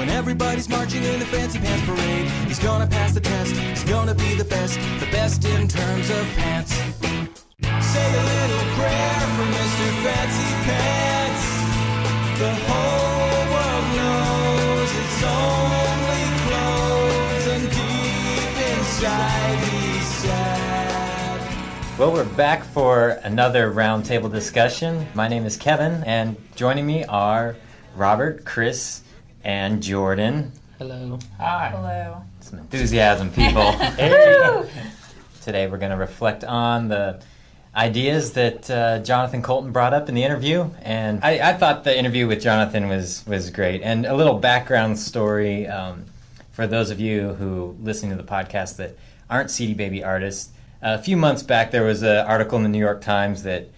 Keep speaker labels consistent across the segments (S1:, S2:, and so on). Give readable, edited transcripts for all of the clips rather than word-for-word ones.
S1: When everybody's marching in a fancy pants parade, he's gonna pass the test, he's gonna be the best in terms of pants. Say a little prayer for Mr. Fancy Pants. The whole world knows it's only clothes, and deep inside he's sad.
S2: Well, we're back for another roundtable discussion. My name is Kevin, and joining me are Robert, Chris, and Jordan.
S3: Hello.
S2: Hi.
S4: Hello.
S2: Some enthusiasm, people. Hey. Today we're going to reflect on the ideas that Jonathan Coultan brought up in the interview. And I thought the interview with Jonathan was great. And a little background story for those of you who listen to the podcast that aren't CD Baby artists. A few months back there was an article in the New York Times that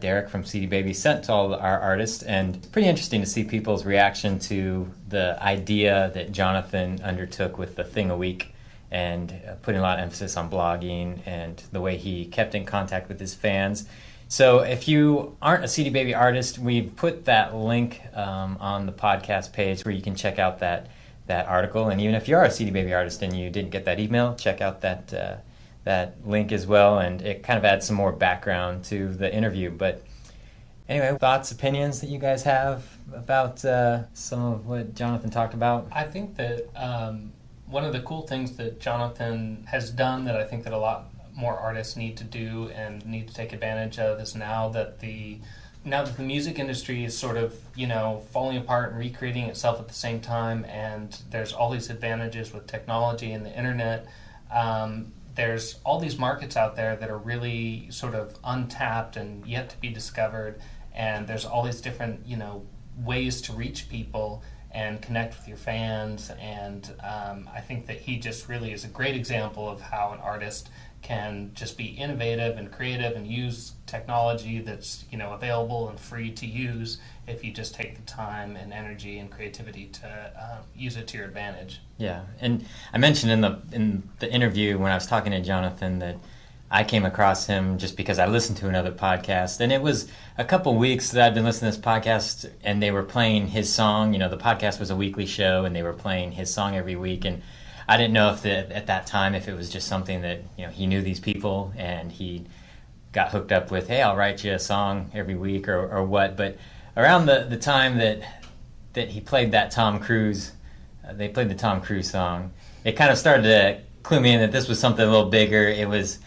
S2: Derek from CD Baby sent to all our artists, and pretty interesting to see people's reaction to the idea that Jonathan undertook with the thing a week, and putting a lot of emphasis on blogging and the way he kept in contact with his fans. So if you aren't a CD Baby artist, we've put that link on the podcast page where you can check out that article. And even if you are a CD Baby artist and you didn't get that email, check out that link as well, and it kind of adds some more background to the interview. But anyway, thoughts, opinions that you guys have about some of what Jonathan talked about?
S3: I think that one of the cool things that Jonathan has done that I think that a lot more artists need to do and need to take advantage of is now that the music industry is sort of, falling apart and recreating itself at the same time, and there's all these advantages with technology and the internet. There's all these markets out there that are really sort of untapped and yet to be discovered, and there's all these different, ways to reach people and connect with your fans, and I think that he just really is a great example of how an artist can just be innovative and creative and use technology that's, available and free to use if you just take the time and energy and creativity to use it to your advantage.
S2: Yeah, and I mentioned in the interview when I was talking to Jonathan that I came across him just because I listened to another podcast, and it was a couple weeks that I'd been listening to this podcast, and they were playing his song. The podcast was a weekly show, and they were playing his song every week, and I didn't know at that time if it was just something that he knew these people and he got hooked up with, hey, I'll write you a song every week or what. But around the time that he played that Tom Cruise, they played the Tom Cruise song, it kind of started to clue me in that this was something a little bigger. It was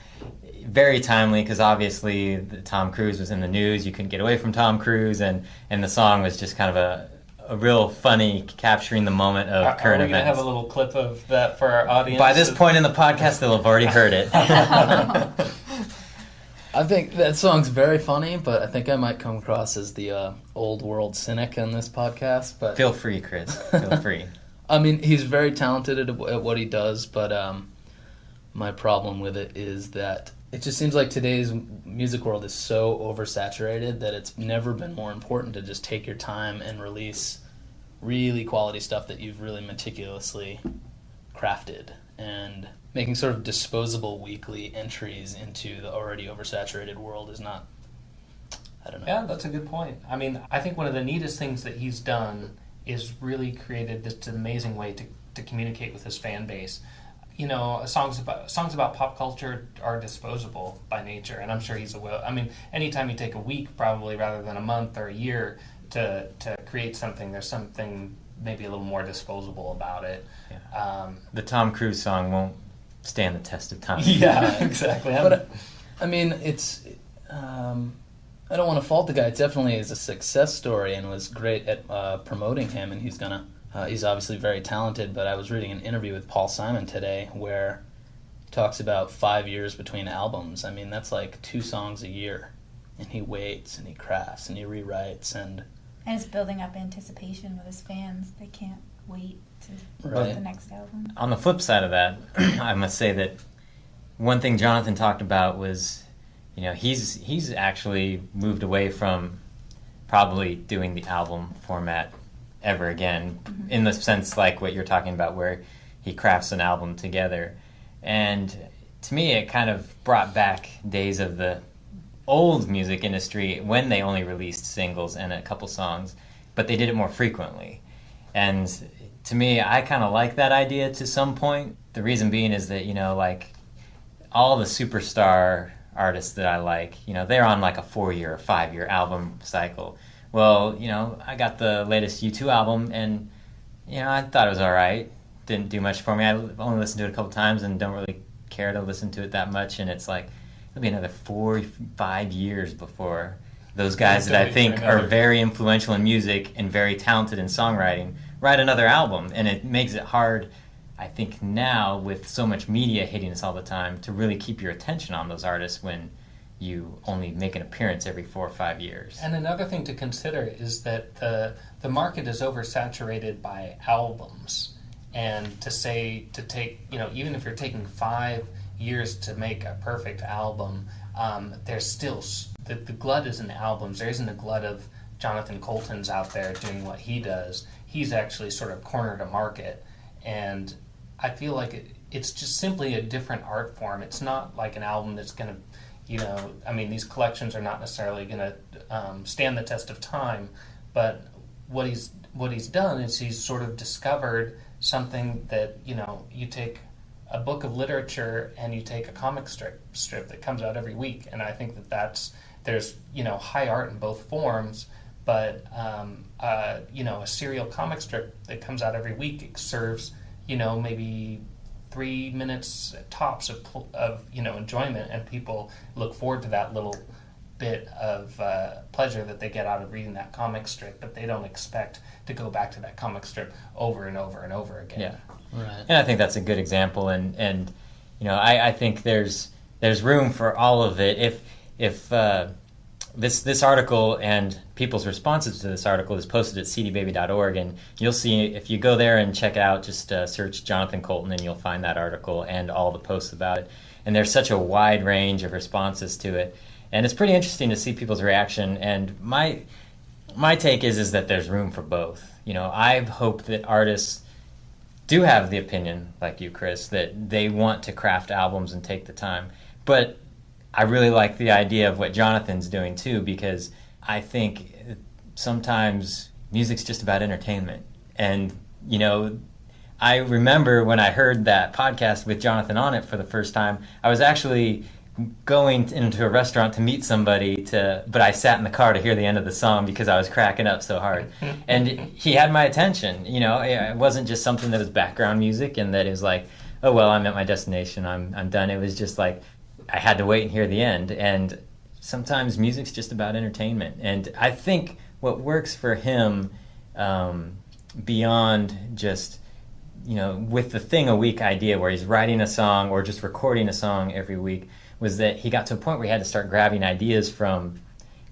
S2: very timely because obviously Tom Cruise was in the news. You couldn't get away from Tom Cruise, and the song was just kind of a real funny, capturing the moment of current events. Are we going to
S3: have a little clip of that for our audience?
S2: By this point in the podcast, they'll have already heard it.
S5: I think that song's very funny, but I think I might come across as the old world cynic in this podcast. But
S2: feel free, Chris. Feel free.
S5: I mean, he's very talented at what he does, but my problem with it is that it just seems like today's music world is so oversaturated that it's never been more important to just take your time and release really quality stuff that you've really meticulously crafted, and making sort of disposable weekly entries into the already oversaturated world is not, I don't know.
S3: Yeah, that's a good point. I mean, I think one of the neatest things that he's done is really created this amazing way to communicate with his fan base. Songs about pop culture are disposable by nature, and I'm sure he's aware. I mean, anytime you take a week, probably rather than a month or a year to create something, there's something maybe a little more disposable about it.
S2: Yeah. The Tom Cruise song won't stand the test of time.
S3: Yeah, exactly.
S5: But I mean, it's I don't want to fault the guy. It definitely is a success story and was great at promoting him, and he's obviously very talented. But I was reading an interview with Paul Simon today where he talks about 5 years between albums. I mean, that's like 2 songs a year, and he waits and he crafts and he rewrites and
S4: it's building up anticipation with his fans. They can't wait to
S5: Right.
S4: the next album.
S2: On the flip side of that, I must say that one thing Jonathan talked about was, he's actually moved away from probably doing the album format ever again, in the sense like what you're talking about, where he crafts an album together. And to me, it kind of brought back days of the old music industry when they only released singles and a couple songs, but they did it more frequently. And to me, I kind of like that idea to some point. The reason being is that, like all the superstar artists that I like, they're on like a 4-year or 5-year album cycle. Well, I got the latest U2 album, and, I thought it was all right. Didn't do much for me. I only listened to it a couple times and don't really care to listen to it that much. And it's like, it'll be another 4-5 years before those guys that I think are very influential in music and very talented in songwriting write another album. And it makes it hard, I think, now with so much media hitting us all the time to really keep your attention on those artists when you only make an appearance every 4 or 5 years.
S3: And another thing to consider is that the market is oversaturated by albums. And to take, even if you're taking 5 years to make a perfect album, there's still, the glut is in the albums. There isn't a glut of Jonathan Coultans out there doing what he does. He's actually sort of cornered a market. And I feel like it's just simply a different art form. It's not like an album that's going to, these collections are not necessarily going to stand the test of time, but what he's done is he's sort of discovered something that, you take a book of literature and you take a comic strip that comes out every week, and I think there's high art in both forms, but a serial comic strip that comes out every week serves maybe 3 minutes tops of enjoyment, and people look forward to that little bit of pleasure that they get out of reading that comic strip, but they don't expect to go back to that comic strip over and over and over again.
S2: Yeah,
S5: Right.
S2: and I think that's a good example, and I think there's room for all of it. If this article and people's responses to this article is posted at cdbaby.org, and you'll see, if you go there and check it out, just search Jonathan Coultan and you'll find that article and all the posts about it. And there's such a wide range of responses to it, and it's pretty interesting to see people's reaction. And my take is that there's room for both. I hope that artists do have the opinion, like you, Chris, that they want to craft albums and take the time. But I really like the idea of what Jonathan's doing too, because I think sometimes music's just about entertainment. And, I remember when I heard that podcast with Jonathan on it for the first time, I was actually going into a restaurant to meet somebody, but I sat in the car to hear the end of the song because I was cracking up so hard. And he had my attention. It wasn't just something that was background music and that it was like, oh, well, I'm at my destination, I'm done. It was just like, I had to wait and hear the end. And sometimes music's just about entertainment. And I think what works for him, beyond just, with the thing a week idea where he's writing a song or just recording a song every week, was that he got to a point where he had to start grabbing ideas from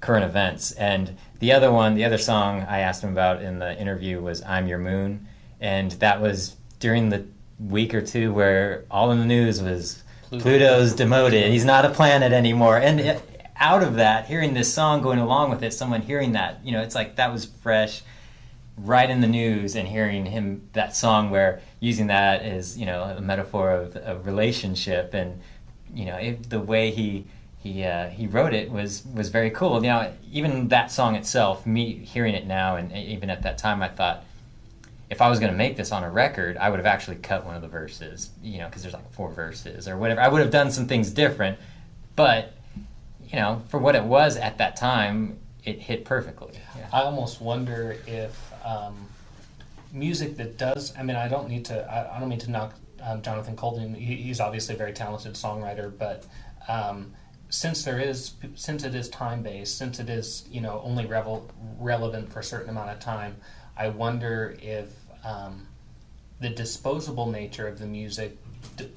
S2: current events. And the other song I asked him about in the interview was I'm Your Moon. And that was during the week or two where all in the news was Pluto's demoted. He's not a planet anymore. And out of that, hearing this song going along with it, someone hearing that, it's like that was fresh, right in the news, and hearing him, that song where using that as, a metaphor of a relationship, and, the way he wrote it was very cool. Even that song itself, me hearing it now, and even at that time, I thought, if I was going to make this on a record, I would have actually cut one of the verses, because there's like 4 verses or whatever. I would have done some things different, but, for what it was at that time, it hit perfectly. Yeah.
S3: I almost wonder if music that does, I don't mean to knock Jonathan Coultan. He's obviously a very talented songwriter, but since it is time-based, since it is, only relevant for a certain amount of time, I wonder if the disposable nature of the music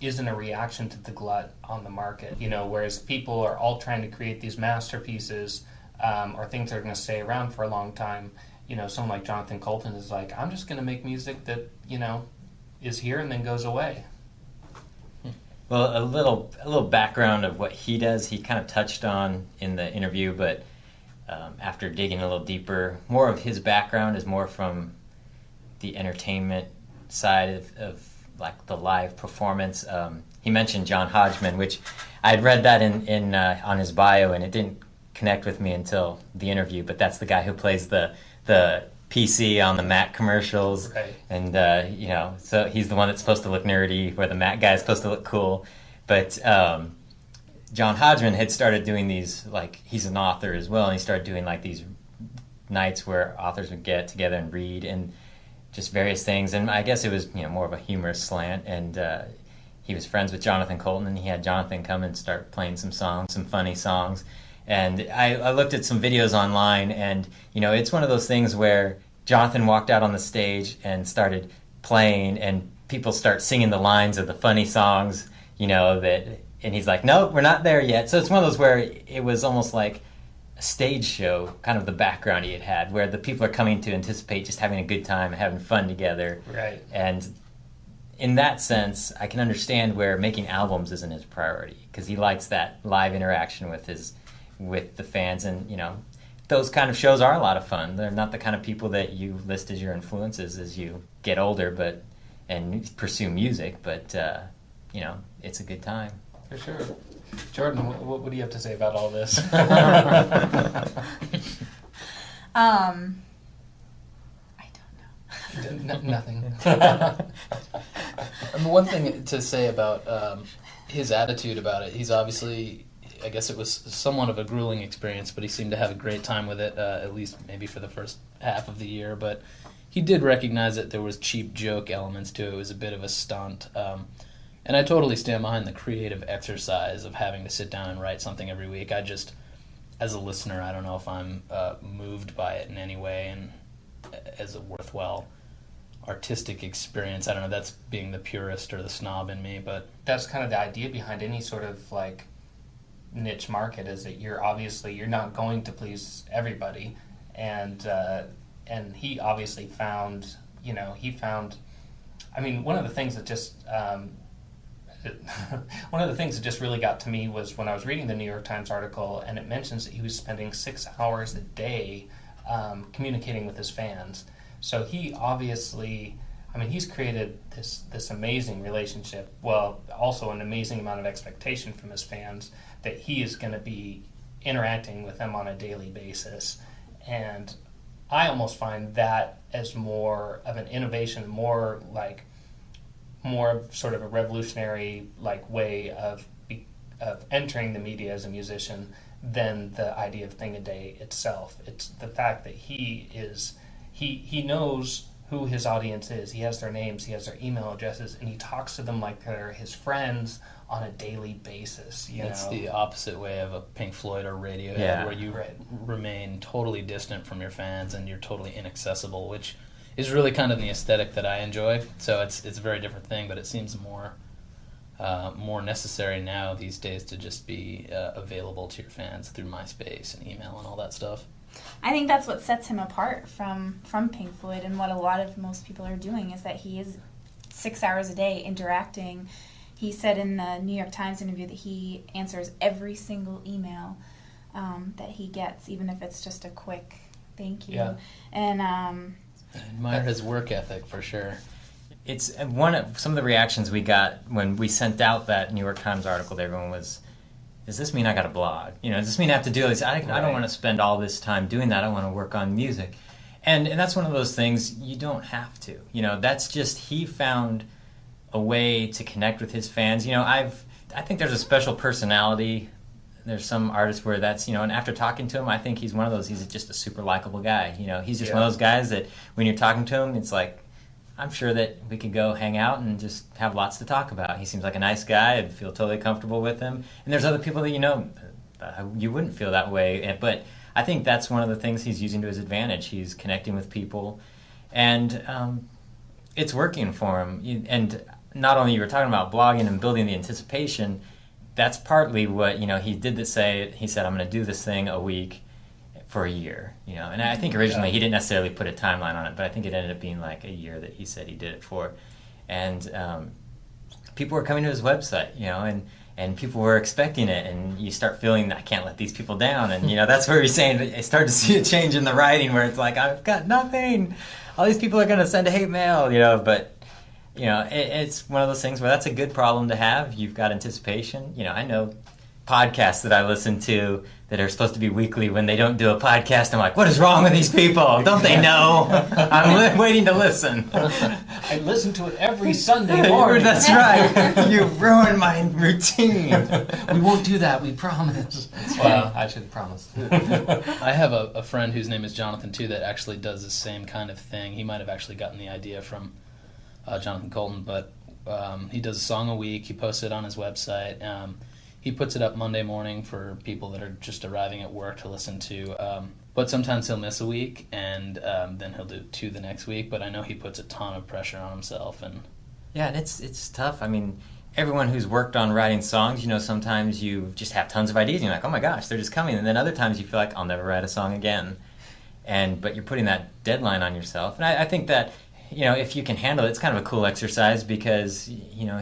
S3: isn't a reaction to the glut on the market. Whereas people are all trying to create these masterpieces or things that are going to stay around for a long time. Someone like Jonathan Coultan is like, I'm just going to make music that, is here and then goes away.
S2: Well, a little background of what he does, he kind of touched on in the interview, but after digging a little deeper, more of his background is more from the entertainment side of like the live performance. He mentioned John Hodgman, which I had read that in on his bio, and it didn't connect with me until the interview. But that's the guy who plays the PC on the Mac commercials.
S3: Right.
S2: And, so he's the one that's supposed to look nerdy, where the Mac guy's supposed to look cool. But John Hodgman had started doing these, like, he's an author as well, and he started doing, like, these nights where authors would get together and read and just various things. And I guess it was, more of a humorous slant. And he was friends with Jonathan Coulton, and he had Jonathan come and start playing some songs, some funny songs. And I looked at some videos online, and, it's one of those things where Jonathan walked out on the stage and started playing, and people start singing the lines of the funny songs, and he's like, no, we're not there yet. So it's one of those where it was almost like a stage show, kind of the background he had, where the people are coming to anticipate just having a good time, having fun together.
S3: Right.
S2: And in that sense, I can understand where making albums isn't his priority, because he likes that live interaction with the fans. And, those kind of shows are a lot of fun. They're not the kind of people that you list as your influences as you get older and pursue music, but, it's a good time.
S3: For sure. Jordan, what do you have to say about all this?
S4: I don't know.
S3: Nothing.
S5: One thing to say about his attitude about it, he's obviously, I guess it was somewhat of a grueling experience, but he seemed to have a great time with it, at least maybe for the first half of the year. But he did recognize that there was cheap joke elements to it. It was a bit of a stunt. And I totally stand behind the creative exercise of having to sit down and write something every week. I just, as a listener, I don't know if I'm moved by it in any way, and as a worthwhile artistic experience. I don't know, that's being the purist or the snob in me, but
S3: That's kind of the idea behind any sort of, like, niche market, is that you're not going to please everybody. And he obviously found, one of the things that just... one of the things that just really got to me was when I was reading the New York Times article, and it mentions that he was spending 6 hours a day communicating with his fans. So he obviously, he's created this amazing relationship, well, also an amazing amount of expectation from his fans that he is going to be interacting with them on a daily basis. And I almost find that as more of an innovation, more sort of a revolutionary way of entering the media as a musician than the idea of thing a day itself. It's the fact that he knows who his audience is. He has their names, he has their email addresses, and he talks to them like they're his friends on a daily basis.
S5: It's the opposite way of a Pink Floyd or Radiohead, where you remain totally distant from your fans and you're totally inaccessible, which is really kind of the aesthetic that I enjoy. So it's a very different thing, but it seems more necessary now these days to just be available to your fans through MySpace and email and all that stuff.
S4: I think that's what sets him apart from Pink Floyd, and what a lot of most people are doing is that he is 6 hours a day interacting. He said in the New York Times interview that he answers every single email that he gets, even if it's just a quick thank you.
S3: Yeah.
S4: And
S5: I admire his work ethic for sure.
S2: It's some of the reactions we got when we sent out that New York Times article to everyone was, does this mean I got a blog? Does this mean I have to do this? I don't want to spend all this time doing that. I want to work on music. And that's one of those things you don't have to. That's just, he found a way to connect with his fans. I think there's a special personality. There's some artists where that's, and after talking to him, I think he's one of those, he's just a super likable guy. He's just one of those guys that when you're talking to him, it's like, I'm sure that we could go hang out and just have lots to talk about. He seems like a nice guy. I'd feel totally comfortable with him. And there's other people that you wouldn't feel that way. But I think that's one of the things he's using to his advantage. He's connecting with people, and it's working for him. And not only you were talking about blogging and building the anticipation, that's partly what he did. He said, I'm going to do this thing a week for a year, and I think originally he didn't necessarily put a timeline on it, but I think it ended up being like a year that he said he did it for. And people were coming to his website, and people were expecting it, and you start feeling, I can't let these people down. And that's where he's saying, I started to see a change in the writing where it's like, I've got nothing, all these people are going to send a hate mail, but it's one of those things where that's a good problem to have. You've got anticipation. I know podcasts that I listen to that are supposed to be weekly, when they don't do a podcast, I'm like, what is wrong with these people? Don't they know? I'm waiting to listen.
S3: I listen to it every Sunday morning.
S2: That's right. You ruined my routine.
S3: We won't do that, we promise. Well, I should promise.
S5: I have a friend whose name is Jonathan, too, that actually does the same kind of thing. He might have actually gotten the idea from Jonathan Coulton, but he does a song a week. He posts it on his website. He puts it up Monday morning for people that are just arriving at work to listen to. But sometimes he'll miss a week, and then he'll do 2 the next week. But I know he puts a ton of pressure on himself. And
S2: yeah, and it's tough. I mean, everyone who's worked on writing songs, sometimes you just have tons of ideas, and you're like, oh my gosh, they're just coming. And then other times you feel like, I'll never write a song again. But you're putting that deadline on yourself. And I think that, if you can handle it, it's kind of a cool exercise, because,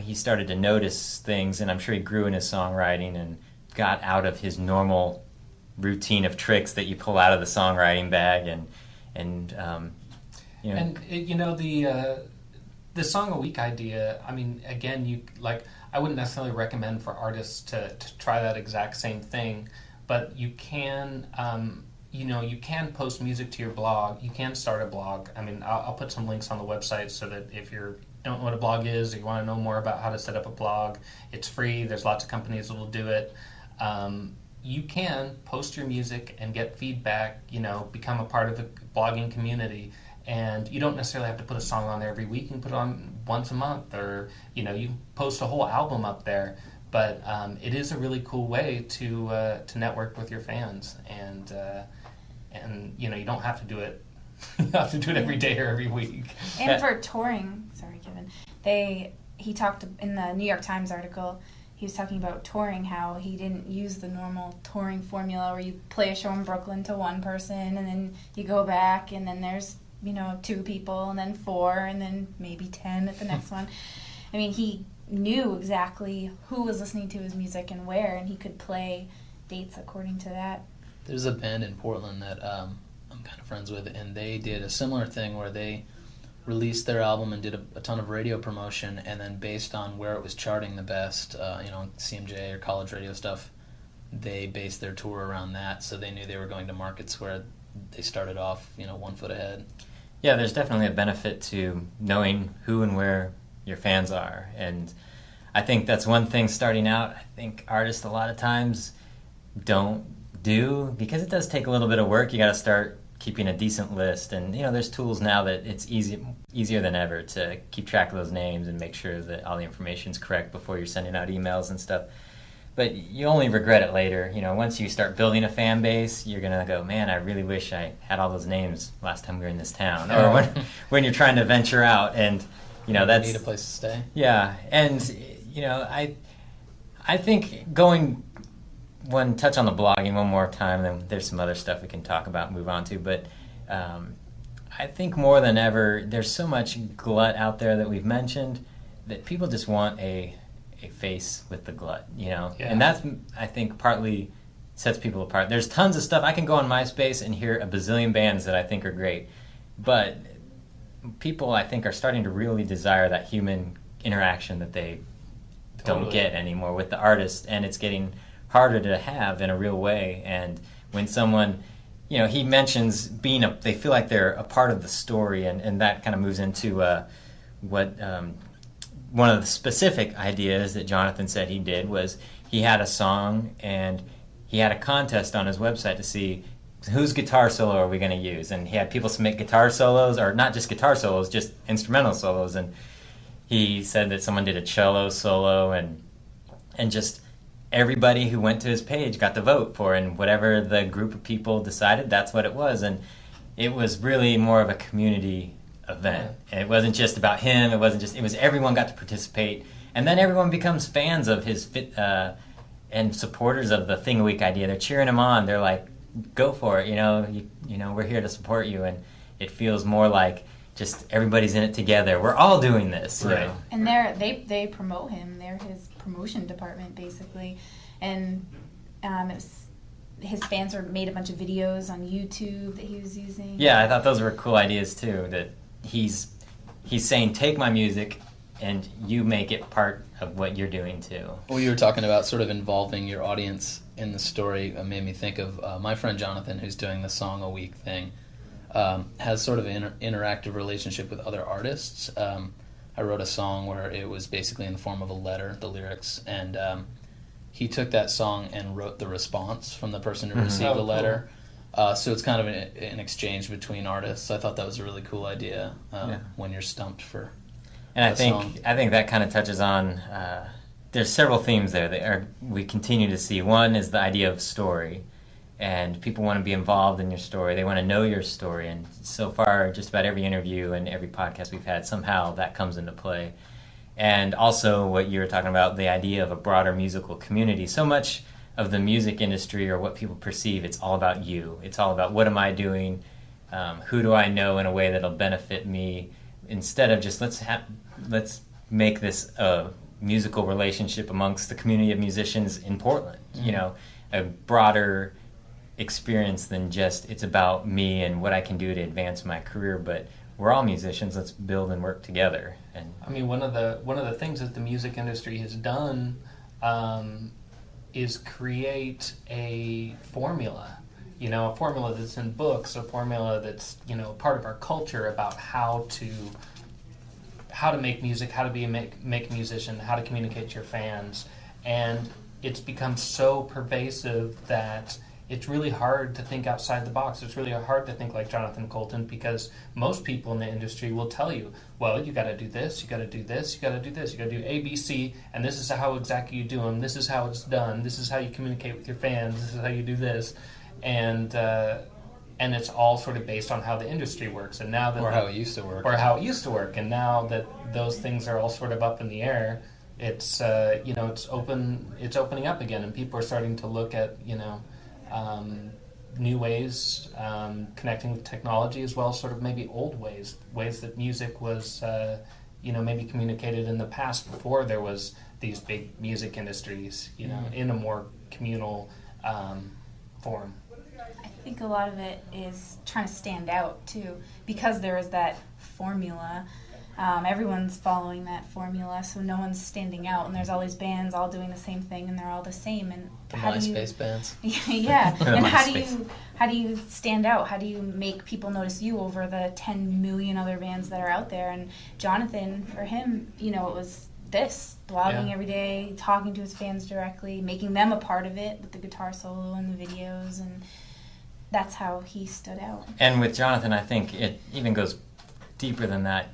S2: he started to notice things, and I'm sure he grew in his songwriting and got out of his normal routine of tricks that you pull out of the songwriting bag,
S3: the song a week idea. I mean, again, I wouldn't necessarily recommend for artists to try that exact same thing, but you can. You can post music to your blog. You can start a blog. I mean, I'll put some links on the website so that if you don't know what a blog is, or you want to know more about how to set up a blog, it's free. There's lots of companies that will do it. You can post your music and get feedback, become a part of the blogging community. And you don't necessarily have to put a song on there every week. You can put it on once a month, or, you post a whole album up there. But it is a really cool way to network with your fans, and you don't have to do it. You have to do it every day or every week.
S4: And for touring, sorry, Kevin, he talked in the New York Times article. He was talking about touring, how he didn't use the normal touring formula where you play a show in Brooklyn to one person, and then you go back, and then there's 2 people, and then 4, and then maybe 10 at the next one. I mean, he knew exactly who was listening to his music and where, and he could play dates according to that.
S5: there's a band in Portland that I'm kind of friends with, and they did a similar thing where they released their album and did a ton of radio promotion, and then based on where it was charting the best, CMJ or college radio stuff, they based their tour around that, so they knew they were going to markets where they started off, 1 foot ahead.
S2: Yeah, there's definitely a benefit to knowing who and where your fans are, and I think that's one thing starting out, I think artists a lot of times don't do, because it does take a little bit of work. You got to start keeping a decent list, and there's tools now that it's easier than ever to keep track of those names and make sure that all the information's correct before you're sending out emails and stuff. But you only regret it later. Once you start building a fan base, you're gonna go, man, I really wish I had all those names last time we were in this town. Or when you're trying to venture out, and that's
S5: need a place to stay.
S2: Yeah, and I think going one touch on the blogging one more time, then there's some other stuff we can talk about and move on to. But I think more than ever, there's so much glut out there that we've mentioned that people just want a face with the glut,
S3: Yeah.
S2: And that's, I think, partly sets people apart. There's tons of stuff. I can go on MySpace and hear a bazillion bands that I think are great, but people, I think, are starting to really desire that human interaction that they don't get anymore with the artist, and it's getting harder to have in a real way. And when someone, he mentions they feel like they're a part of the story, and that kind of moves into what one of the specific ideas that Jonathan said he did was he had a song and he had a contest on his website to see whose guitar solo are we going to use, and he had people submit guitar solos, or not just guitar solos, just instrumental solos, and he said that someone did a cello solo, and just everybody who went to his page got to vote for, and whatever the group of people decided, that's what it was. And it was really more of a community event. And it wasn't just about him, it was everyone got to participate, and then everyone becomes fans of his and supporters of the Thing a Week idea. They're cheering him on. They're like, go for it, we're here to support you. And it feels more like just everybody's in it together. We're all doing this.
S3: Right.
S4: And they promote him. They're his promotion department, basically. And his fans made a bunch of videos on YouTube that he was using.
S2: Yeah, I thought those were cool ideas too, that he's saying, take my music, and you make it part of what you're doing too.
S5: Well, you were talking about sort of involving your audience in the story. It made me think of my friend Jonathan, who's doing the Song a Week thing, has sort of an interactive relationship with other artists. I wrote a song where it was basically in the form of a letter, the lyrics, and he took that song and wrote the response from the person who received the letter. So it's kind of an exchange between artists. I thought that was a really cool idea when you're stumped for
S2: and
S5: a song.
S2: I think that kind of touches on, there's several themes there that we continue to see. One is the idea of story, and people want to be involved in your story. They want to know your story, and so far just about every interview and every podcast we've had, somehow that comes into play. And also what you were talking about, the idea of a broader musical community. So much of the music industry, or what people perceive, it's all about you. It's all about, what am I doing? Who do I know in a way that'll benefit me? Instead of just let's make this a musical relationship amongst the community of musicians in Portland. You know, a broader experience than just it's about me and what I can do to advance my career, but we're all musicians. Let's build and work together. And
S3: I mean, one of the things that the music industry has done is create a formula. You know, a formula that's in books, a formula that's, you know, part of our culture about how to make music, how to make a musician, how to communicate to your fans, and it's become so pervasive that it's really hard to think outside the box. It's really hard to think like Jonathan Coultan, because most people in the industry will tell you, well, you got to do this, you got to do this, you got to do this, you got to do A, B, C, and this is how exactly you do them. This is how it's done. This is how you communicate with your fans. This is how you do this, and it's all sort of based on how the industry works. And now that
S5: how it used to work,
S3: and now that those things are all sort of up in the air, it's it's opening up again, and people are starting to look at new ways, connecting with technology, as well as sort of maybe old ways that music was, maybe communicated in the past before there was these big music industries, in a more communal form.
S4: I think a lot of it is trying to stand out too, because there is that formula. Everyone's following that formula, so no one's standing out, and there's all these bands all doing the same thing, and they're all the same. And
S5: the MySpace bands.
S4: Yeah, and how do you stand out? How do you make people notice you over the 10 million other bands that are out there? And Jonathan, for him, it was this, blogging every day, talking to his fans directly, making them a part of it with the guitar solo and the videos, and that's how he stood out.
S2: And with Jonathan, I think it even goes deeper than that.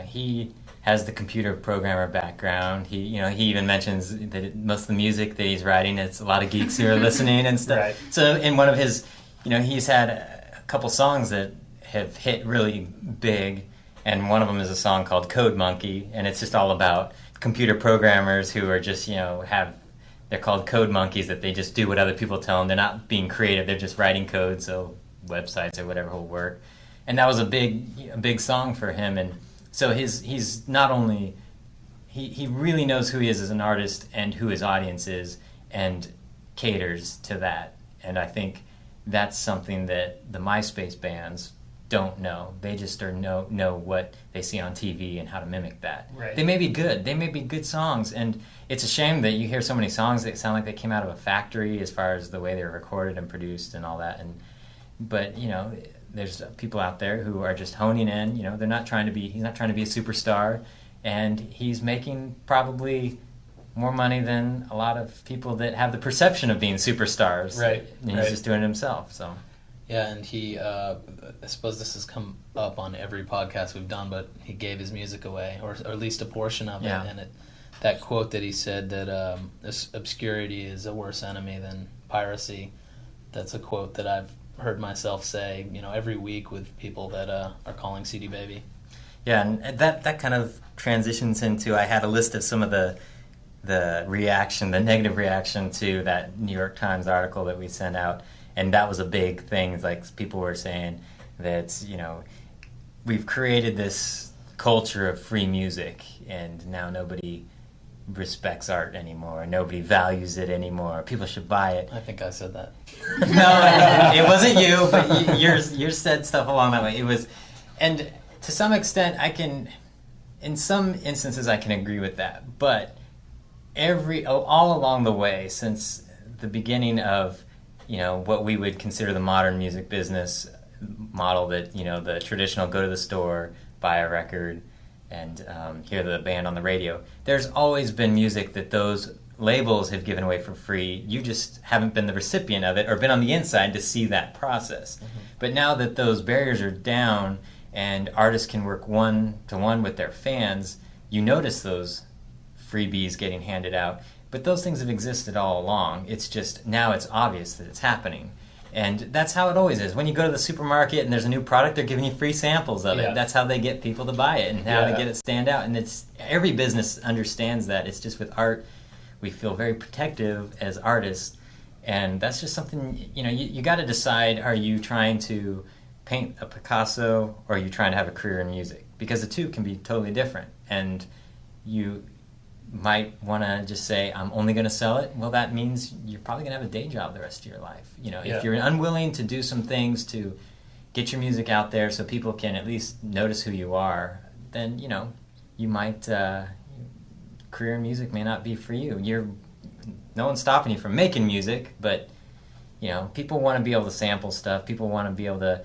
S2: He has the computer programmer background. He even mentions that most of the music that he's writing, it's a lot of geeks who are listening and stuff.
S3: Right.
S2: So in one of his, he's had a couple songs that have hit really big, and one of them is a song called Code Monkey, and it's just all about computer programmers who are just, they're called code monkeys, that they just do what other people tell them. They're not being creative. They're just writing code so websites or whatever will work. And that was a big song for him. And so he's not only, he really knows who he is as an artist and who his audience is, and caters to that. And I think that's something that the MySpace bands don't know. They just know what they see on TV and how to mimic that.
S3: Right.
S2: They may be good. They may be good songs, and it's a shame that you hear so many songs that sound like they came out of a factory as far as the way they were recorded and produced and all that. But there's people out there who are just honing in. He's not trying to be a superstar, and he's making probably more money than a lot of people that have the perception of being superstars.
S3: Right.
S2: And he's just doing it himself. So.
S5: Yeah, and he, I suppose this has come up on every podcast we've done, but he gave his music away, or at least a portion of it. And that quote that he said that this obscurity is a worse enemy than piracy, that's a quote that I've heard myself say, every week with people that are calling CD Baby.
S2: Yeah, and that kind of transitions into, I had a list of some of the negative reaction to that New York Times article that we sent out, and that was a big thing. Like, people were saying that, we've created this culture of free music, and now nobody respects art anymore. Nobody values it anymore. People should buy it.
S5: I think I said that.
S2: No, it wasn't you, but yours said stuff along that way. It was, and to some extent, in some instances I can agree with that, but all along the way, since the beginning of, what we would consider the modern music business model, that, the traditional go to the store, buy a record, and hear the band on the radio, there's always been music that those labels have given away for free. You just haven't been the recipient of it or been on the inside to see that process. Mm-hmm. But now that those barriers are down and artists can work one-to-one with their fans, you notice those freebies getting handed out. But those things have existed all along. It's just now it's obvious that it's happening. And that's how it always is. When you go to the supermarket and there's a new product, they're giving you free samples of it. That's how they get people to buy it and how they get it stand out. And it's every business understands that. It's just with art, we feel very protective as artists. And that's just something, you got to decide, are you trying to paint a Picasso or are you trying to have a career in music? Because the two can be totally different. And you might want to just say, I'm only going to sell it. Well, that means you're probably going to have a day job the rest of your life. If you're unwilling to do some things to get your music out there so people can at least notice who you are, then, you might, career in music may not be for you. No one's stopping you from making music, but, people want to be able to sample stuff. People want to be able to,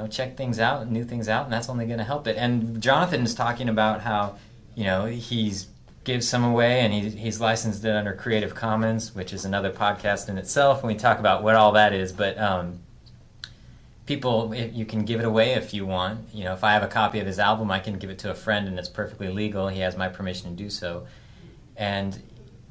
S2: check things out, new things out, and that's only going to help it. And Jonathan is talking about how, he's gives some away, and he's licensed it under Creative Commons, which is another podcast in itself, and we talk about what all that is. But people, you can give it away if you want. If I have a copy of his album, I can give it to a friend, and it's perfectly legal. He has my permission to do so. And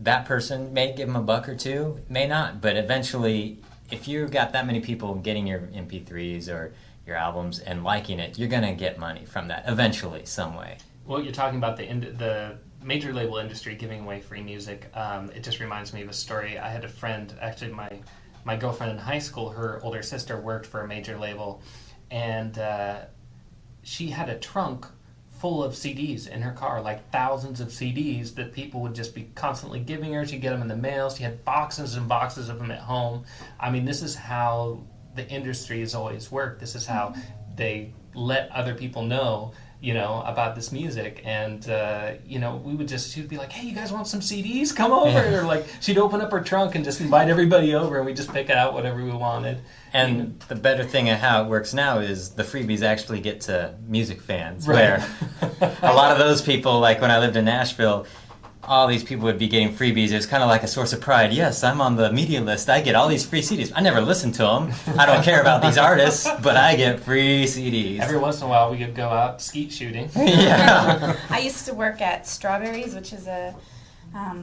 S2: that person may give him $1 or $2, may not. But eventually, if you've got that many people getting your MP3s or your albums and liking it, you're going to get money from that eventually, some way.
S3: Well, you're talking about the major label industry giving away free music. It just reminds me of a story. I had a friend, actually my girlfriend in high school, her older sister worked for a major label, and she had a trunk full of CDs in her car, like thousands of CDs that people would just be constantly giving her. She'd get them in the mail. She had boxes and boxes of them at home. I mean, this is how the industry has always worked. This is how they let other people know about this music. And, she'd be like, hey, you guys want some CDs? Come over. Or like, she'd open up her trunk and just invite everybody over, and we'd just pick out whatever we wanted.
S2: And the better thing of how it works now is the freebies actually get to music fans, where a lot of those people, like when I lived in Nashville, all these people would be getting freebies. It was kind of like a source of pride. Yes, I'm on the media list. I get all these free CDs. I never listen to them. I don't care about these artists, but I get free CDs.
S3: Every once in a while, we could go out skeet shooting.
S2: Yeah.
S4: I used to work at Strawberries, which is a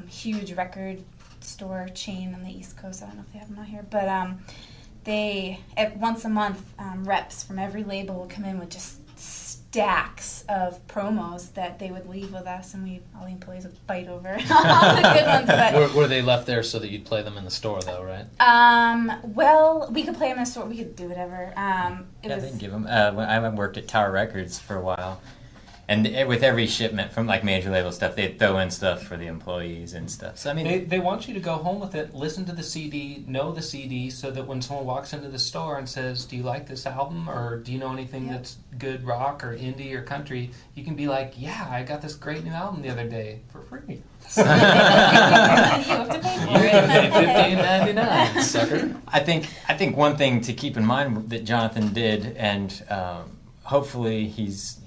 S4: huge record store chain on the East Coast. I don't know if they have them out here, but they, once a month, reps from every label would come in with just stacks of promos that they would leave with us, and all the employees would fight over all the good ones. But
S5: Were they left there so that you'd play them in the store, though, right?
S4: Well, we could play them in the store. We could do whatever.
S2: They can give them. I worked at Tower Records for a while, and with every shipment from like major label stuff, they'd throw in stuff for the employees and stuff. So I mean,
S3: they want you to go home with it, listen to the CD, know the CD, so that when someone walks into the store and says, "Do you like this album?" or "Do you know anything that's good rock or indie or country?" you can be like, "Yeah, I got this great new album the other day for free."
S4: You have to pay for it.
S5: $15.99, sucker.
S2: I think one thing to keep in mind that Jonathan did, and hopefully he's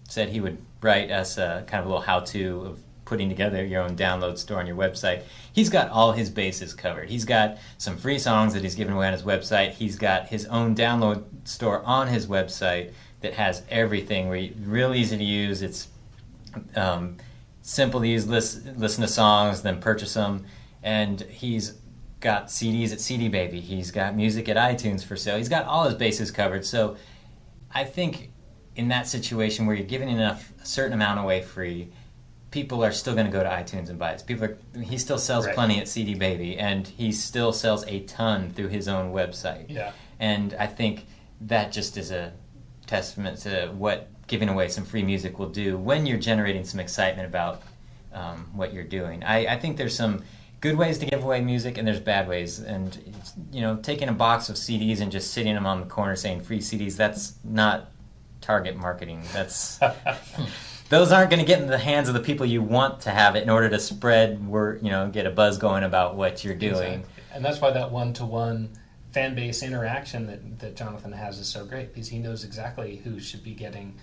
S2: said he would write us a kind of a little how-to of putting together your own download store on your website. He's got all his bases covered. He's got some free songs that he's given away on his website. He's got his own download store on his website that has everything. Real easy to use. It's simple to use. Listen to songs, then purchase them. And he's got CDs at CD Baby. He's got music at iTunes for sale. He's got all his bases covered. So I think in that situation where you're giving a certain amount away free, people are still going to go to iTunes and buy it. He still sells plenty at CD Baby, and he still sells a ton through his own website.
S3: Yeah.
S2: And I think that just is a testament to what giving away some free music will do when you're generating some excitement about what you're doing. I think there's some good ways to give away music, and there's bad ways. And taking a box of CDs and just sitting them on the corner saying free CDs, that's not target marketing. That's those aren't going to get in the hands of the people you want to have it in order to spread word, get a buzz going about what you're doing.
S3: Exactly. And that's why that one-to-one fan base interaction that Jonathan has is so great, because he knows exactly who should be getting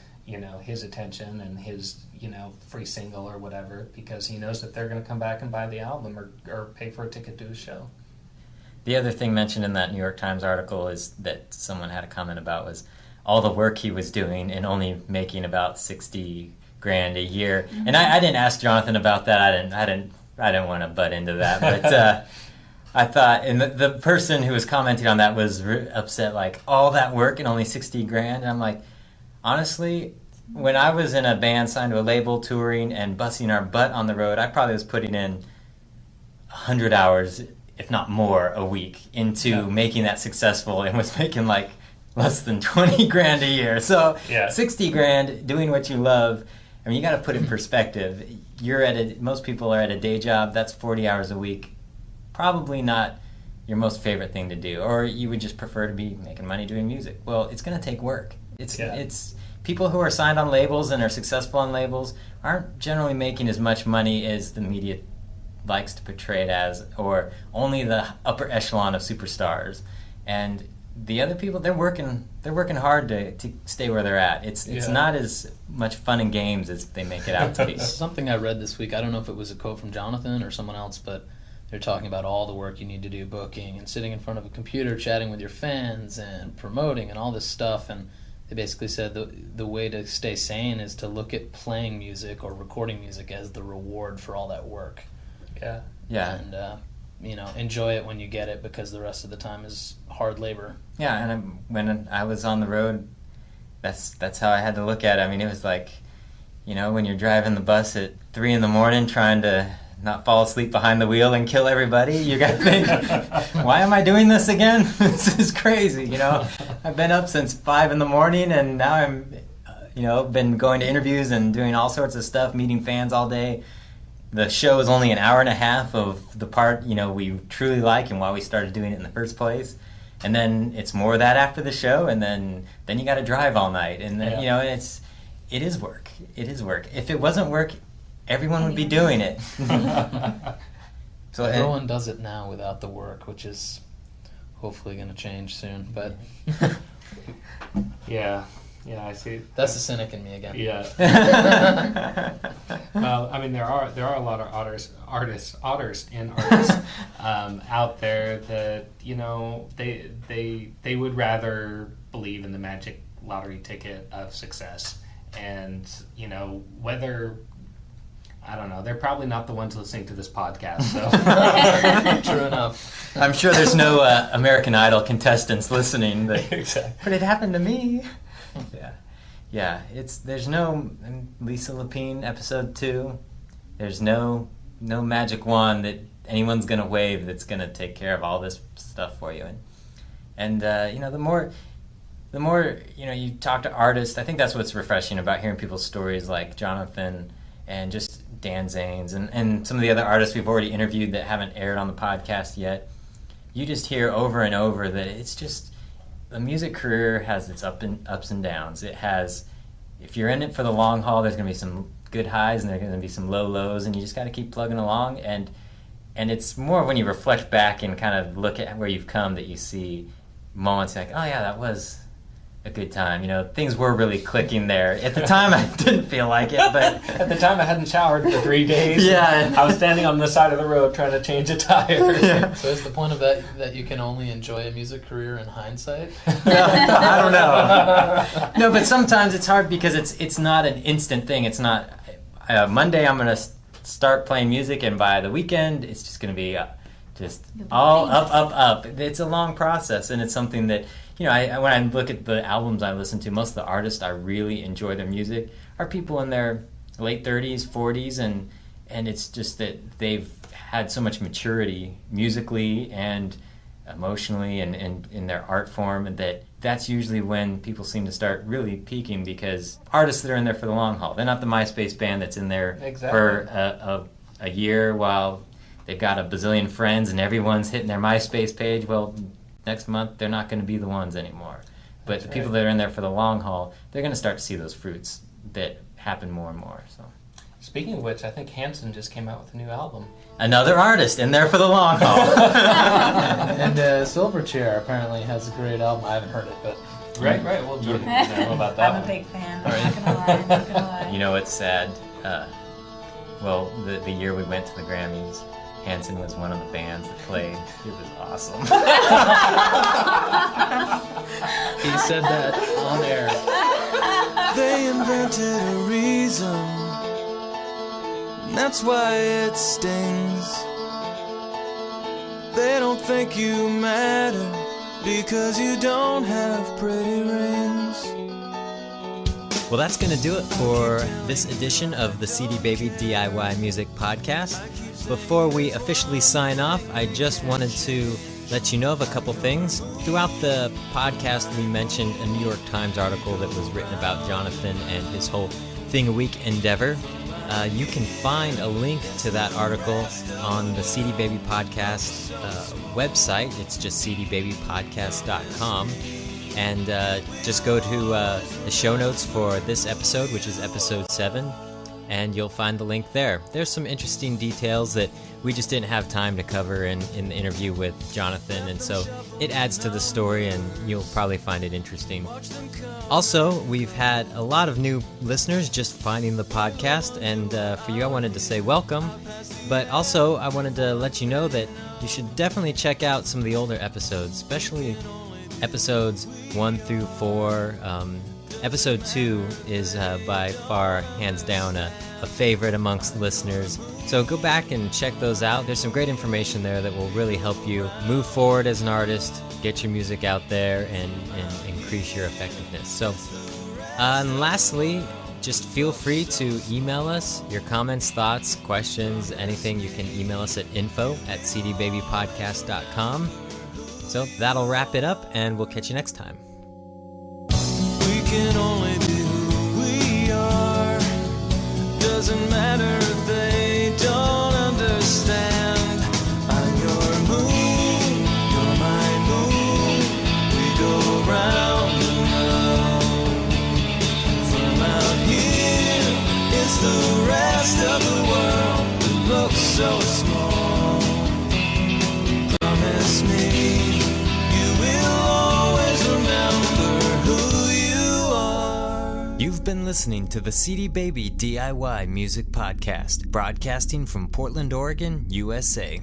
S3: his attention and his free single or whatever, because he knows that they're going to come back and buy the album or pay for a ticket to his show.
S2: The other thing mentioned in that New York Times article is that someone had a comment about was all the work he was doing and only making about $60,000 a year. Mm-hmm. And I didn't ask Jonathan about that. I didn't want to butt into that, but I thought, and the person who was commenting on that was upset, like all that work and only $60,000. And I'm like, honestly, when I was in a band signed to a label, touring and busting our butt on the road, I probably was putting in 100 hours, if not more, a week into making that successful, and was making like less than $20,000 a year. So $60,000 doing what you love. I mean, you got to put it in perspective. Most people are at a day job. That's 40 hours a week. Probably not your most favorite thing to do, or you would just prefer to be making money doing music. Well, it's going to take work. It's people who are signed on labels and are successful on labels aren't generally making as much money as the media likes to portray it as, or only the upper echelon of superstars. And the other people, they're working hard to stay where they're at. It's not as much fun and games as they make it out to be.
S5: Something I read this week, I don't know if it was a quote from Jonathan or someone else, but they're talking about all the work you need to do, booking and sitting in front of a computer, chatting with your fans and promoting and all this stuff. And they basically said the way to stay sane is to look at playing music or recording music as the reward for all that work.
S2: Yeah.
S5: And enjoy it when you get it, because the rest of the time is hard labor.
S2: Yeah, and when I was on the road, that's how I had to look at it. I mean, it was like, when you're driving the bus at 3 a.m. trying to not fall asleep behind the wheel and kill everybody, you got to think, why am I doing this again? This is crazy, I've been up since 5 a.m. and now I'm, been going to interviews and doing all sorts of stuff, meeting fans all day. The show is only an hour and a half of the part, we truly like and why we started doing it in the first place. And then it's more of that after the show, and then you got to drive all night. And then, it is work. It is work. If it wasn't work, everyone would be doing it.
S5: So everyone does it now without the work, which is hopefully going to change soon. But
S3: Yeah, I see.
S5: That's the cynic in me again.
S3: Yeah. Well, I mean, there are a lot of otters out there that they would rather believe in the magic lottery ticket of success, and whether. I don't know. They're probably not the ones listening to this podcast. So.
S5: True enough.
S2: I'm sure there's no American Idol contestants listening.
S3: Exactly.
S2: But it happened to me. Yeah. There's no Lisa Lapine episode 2. There's no magic wand that anyone's gonna wave that's gonna take care of all this stuff for you. And the more you talk to artists, I think that's what's refreshing about hearing people's stories like Jonathan and just Dan Zanes and some of the other artists we've already interviewed that haven't aired on the podcast yet. You just hear over and over that it's just the music career has its ups and downs. It has, if you're in it for the long haul, there's going to be some good highs and there's going to be some low lows, and you just got to keep plugging along. And it's more when you reflect back and kind of look at where you've come that you see moments like, oh yeah, that was a good time. Things were really clicking there. At the time, I didn't feel like it, but
S3: at the time, I hadn't showered for 3 days.
S2: Yeah,
S3: I was standing on the side of the road trying to change a tire.
S2: Yeah.
S5: So is the point of that you can only enjoy a music career in hindsight?
S2: No, I don't know. No, but sometimes it's hard because it's not an instant thing. It's not Monday I'm going to start playing music, and by the weekend it's just going to be just all up. It's a long process, and it's something that. When I look at the albums I listen to, most of the artists I really enjoy their music are people in their late 30s, 40s, and it's just that they've had so much maturity musically and emotionally and in their art form, and that's usually when people seem to start really peaking, because artists that are in there for the long haul, they're not the MySpace band that's in there for a year while they've got a bazillion friends and everyone's hitting their MySpace page. Well, next month they're not going to be the ones anymore. But the people that are in there for the long haul, they're going to start to see those fruits that happen more and more. So,
S3: Speaking of which, I think Hanson just came out with a new album.
S2: another artist in there for the long haul.
S5: And Silverchair apparently has a great album. I haven't heard it, but
S3: Right. Well, Jordan doesn't know about that
S4: I'm a
S3: one.
S4: big fan. I'm not gonna lie. I'm not gonna lie.
S2: You know, it's sad. Well, the year we went to the Grammys, Hanson was one of the bands that played. It was awesome.
S5: he said that on air.
S1: They invented a reason, and that's why it stings. They don't think you matter because you don't have pretty rings.
S2: Well, that's going to do it for this edition of the CD Baby DIY Music Podcast. Before we officially sign off, I just wanted to let you know of a couple things. Throughout the podcast, we mentioned a New York Times article that was written about Jonathan and his whole Thing a Week endeavor. You can find a link to that article on the CD Baby Podcast website. It's just cdbabypodcast.com. And just go to the show notes for this episode, which is episode 7, and you'll find the link there. There's some interesting details that we just didn't have time to cover in the interview with Jonathan, and so it adds to the story, and you'll probably find it interesting. Also, we've had a lot of new listeners just finding the podcast, and for you, I wanted to say welcome, but also I wanted to let you know that you should definitely check out some of the older episodes, especially episodes 1 through 4. Episode 2 is by far, hands down, a favorite amongst listeners. So go back and check those out. There's some great information there that will really help you move forward as an artist, get your music out there, and increase your effectiveness. So, and lastly, just feel free to email us your comments, thoughts, questions, anything. You can email us at info@cdbabypodcast.com. So that'll wrap it up, and we'll catch you next time.
S1: We can only be who we are. Doesn't matter if they don't understand. I'm your moon, you're my moon. We go round and round. From out here, it's the rest of the world that looks so small. Promise me you will always remember who you are.
S2: You've been listening to the CD Baby DIY Music Podcast, broadcasting from Portland, Oregon, USA.